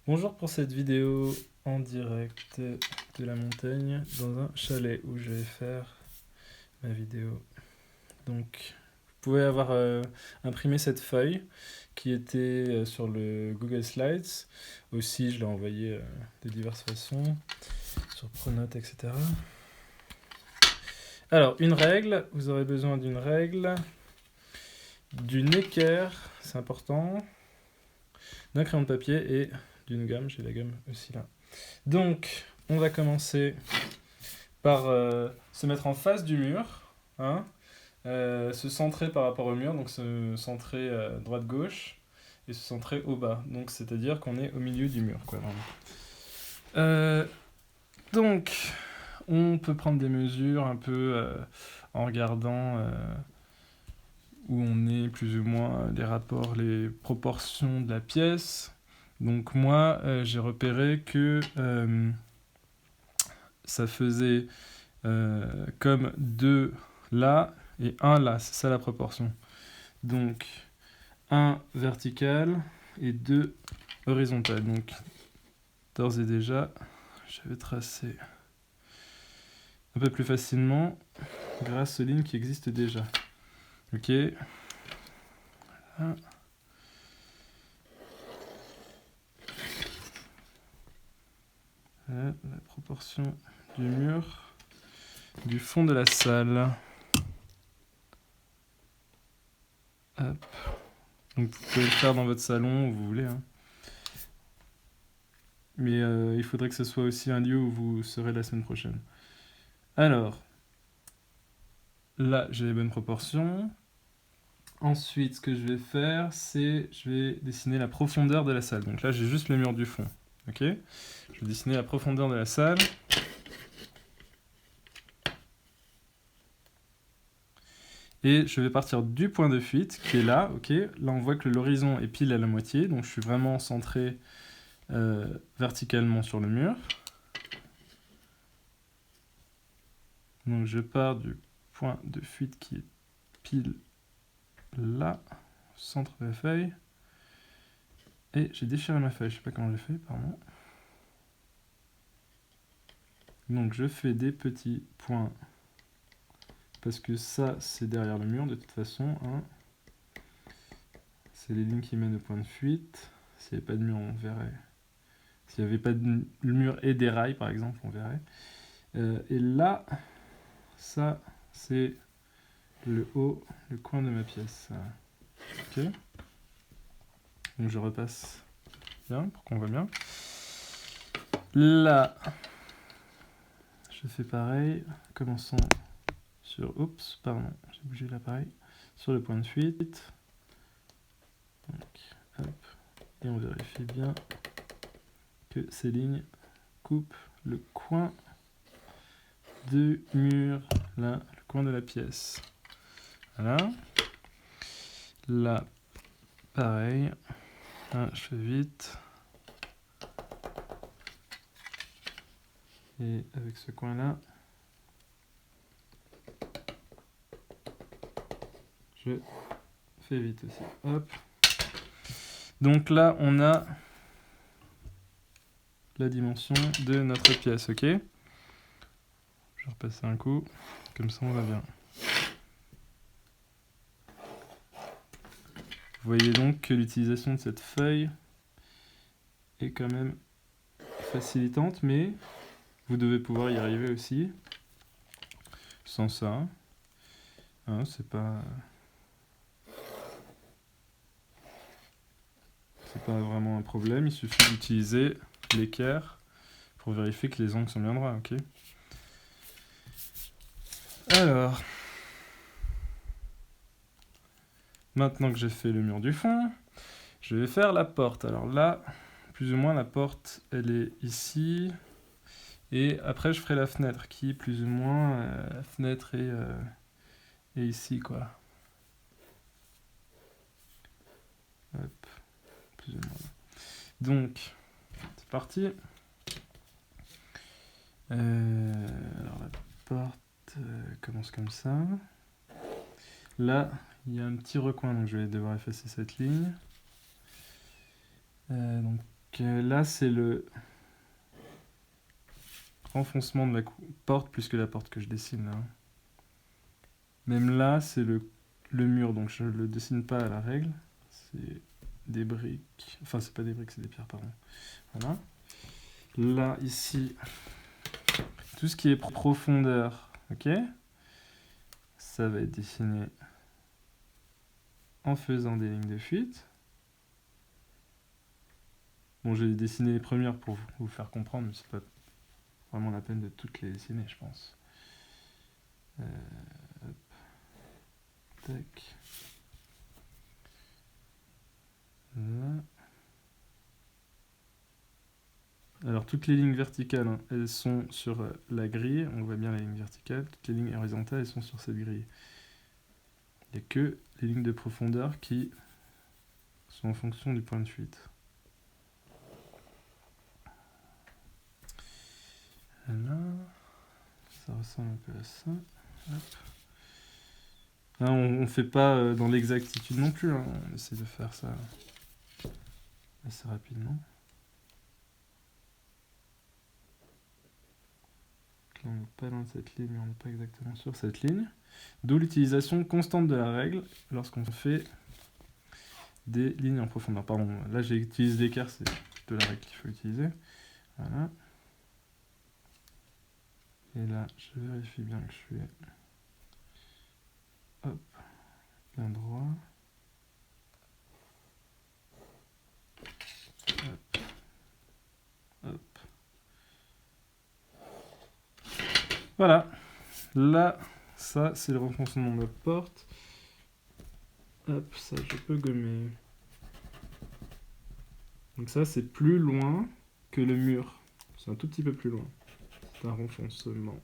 Bonjour pour cette vidéo en direct de la montagne dans un chalet où je vais faire ma vidéo. Donc, vous pouvez avoir imprimé cette feuille qui était sur le Google Slides. Aussi, je l'ai envoyé de diverses façons, sur Pronote, etc. Alors, une règle, vous aurez besoin d'une règle, d'une équerre, c'est important, d'un crayon de papier et d'une gomme, j'ai la gomme aussi là. Donc, on va commencer par se mettre en face du mur, hein, se centrer par rapport au mur, donc se centrer droite-gauche, et se centrer au bas. Donc, c'est-à-dire qu'on est au milieu du mur, quoi, vraiment. Donc, on peut prendre des mesures un peu en regardant où on est plus ou moins, les rapports, les proportions de la pièce. Donc moi, j'ai repéré que ça faisait comme 2 là et 1 là, c'est ça la proportion. Donc 1 vertical et 2 horizontal. Donc d'ores et déjà, je vais tracer un peu plus facilement grâce aux lignes qui existent déjà. Ok. Voilà. Voilà la proportion du mur du fond de la salle. Hop. Donc vous pouvez le faire dans votre salon où vous voulez, hein. Mais il faudrait que ce soit aussi un lieu où vous serez la semaine prochaine. Alors, là j'ai les bonnes proportions. Ensuite, ce que je vais faire, c'est je vais dessiner la profondeur de la salle. Donc là j'ai juste le mur du fond. Ok. Je vais dessiner la profondeur de la salle. Et je vais partir du point de fuite qui est là, ok. Là on voit que l'horizon est pile à la moitié, donc je suis vraiment centré verticalement sur le mur. Donc je pars du point de fuite qui est pile là, au centre de la feuille. Et j'ai déchiré ma feuille, je sais pas comment j'ai fait, pardon. Donc je fais des petits points, parce que ça c'est derrière le mur de toute façon, hein. C'est les lignes qui mènent au point de fuite. S'il n'y avait pas de mur, on verrait. S'il n'y avait pas de mur et des rails, par exemple, on verrait. Et là, ça, c'est le haut, le coin de ma pièce. Ok. Donc je repasse bien, pour qu'on voit bien. Là, je fais pareil. Commençons sur... Oups, pardon, j'ai bougé l'appareil. Sur le point de fuite. Donc, hop. Et on vérifie bien que ces lignes coupent le coin du mur, là, le coin de la pièce. Voilà. Là, pareil. Là, je fais vite. Et avec ce coin-là, je fais vite aussi. Hop. Donc là, on a la dimension de notre pièce, ok? Je vais repasser un coup, comme ça on va bien. Vous voyez donc que l'utilisation de cette feuille est quand même facilitante, mais vous devez pouvoir y arriver aussi sans ça. Hein, c'est pas vraiment un problème, il suffit d'utiliser l'équerre pour vérifier que les angles sont bien droits, ok? Alors, maintenant que j'ai fait le mur du fond, je vais faire la porte. Alors là, plus ou moins la porte, elle est ici. Et après, je ferai la fenêtre qui, plus ou moins, la fenêtre est ici, quoi. Hop, plus ou moins. Donc, c'est parti. Alors la porte commence comme ça. Là, il y a un petit recoin, donc je vais devoir effacer cette ligne. Donc là, c'est le renfoncement de la porte plus que la porte que je dessine là. Même là, c'est le mur, donc je ne le dessine pas à la règle. C'est des briques. Enfin, c'est pas des briques, c'est des pierres, pardon. Voilà. Là, ici, tout ce qui est profondeur, ok, ça va être dessiné en faisant des lignes de fuite. Bon, j'ai dessiné les premières pour vous faire comprendre, mais c'est pas vraiment la peine de toutes les dessiner, je pense. Hop. Tac. Là. Alors, toutes les lignes verticales, hein, elles sont sur la grille. On voit bien les lignes verticales. Toutes les lignes horizontales, elles sont sur cette grille. Il n'y a que les lignes de profondeur qui sont en fonction du point de fuite. Là, ça ressemble un peu à ça. Hop. Là, on ne fait pas dans l'exactitude non plus. Hein. On essaie de faire ça assez rapidement. Là, on n'est pas loin de cette ligne, mais on n'est pas exactement sur cette ligne. D'où l'utilisation constante de la règle lorsqu'on fait des lignes en profondeur. Pardon, là j'utilise l'écart, c'est plutôt la règle qu'il faut utiliser. Voilà. Et là, je vérifie bien que je suis bien droit. Hop. Hop. Voilà. Là, ça, c'est le renfoncement de la porte. Hop, ça, je peux gommer. Donc ça, c'est plus loin que le mur. C'est un tout petit peu plus loin. C'est un renfoncement.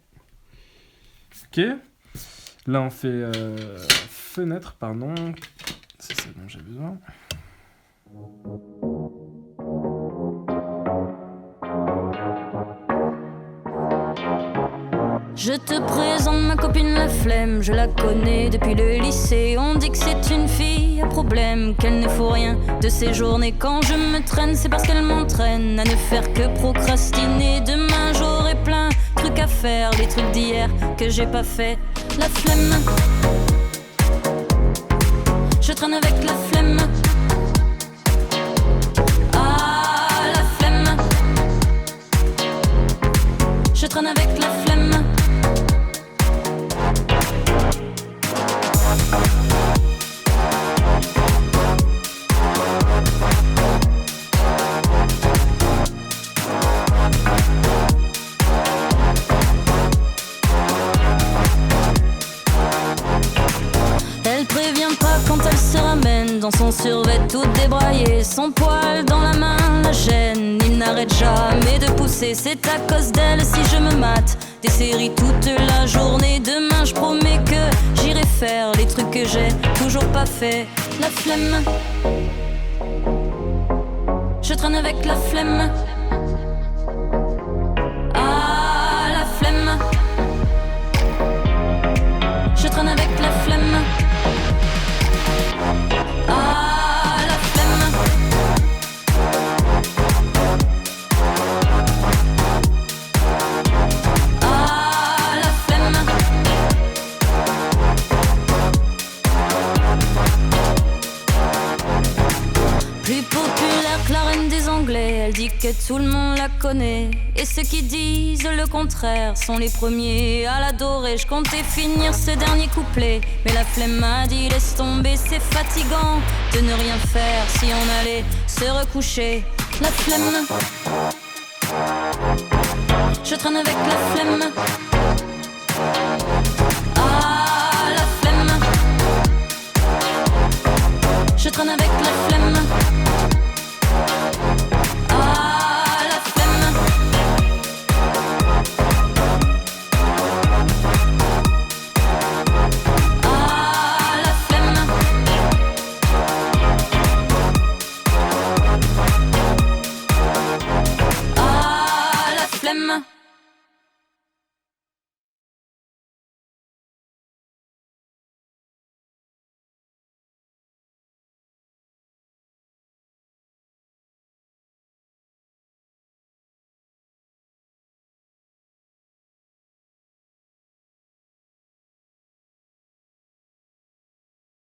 Ok. Là, on fait fenêtre, pardon. C'est ça dont j'ai besoin. Je te présente ma copine la flemme, je la connais depuis le lycée. On dit que c'est une fille à problème, qu'elle ne faut rien de ses journées. Quand je me traîne, c'est parce qu'elle m'entraîne à ne faire que procrastiner. Demain j'aurai plein de trucs à faire, les trucs d'hier que j'ai pas fait. La flemme, je traîne avec la flemme. Ah, la flemme, je traîne avec la flemme. Dans son survêt tout débraillé, son poil dans la main la gêne. Il n'arrête jamais de pousser, c'est à cause d'elle si je me mate des séries toute la journée. Demain je promets que j'irai faire les trucs que j'ai toujours pas fait. La flemme, je traîne avec la flemme. Ah, la flemme, je traîne avec la flemme. Ah, la flemme, ah, la flemme. Plus populaire que la reine des Anglais, elle dit que tout le monde la connaît. Et ceux qui disent le contraire sont les premiers à l'adorer. Je comptais finir ce dernier couplet, mais la flemme m'a dit laisse tomber, c'est fatigant de ne rien faire si on allait se recoucher. La flemme, je traîne avec la flemme. Ah, la flemme, je traîne avec la flemme.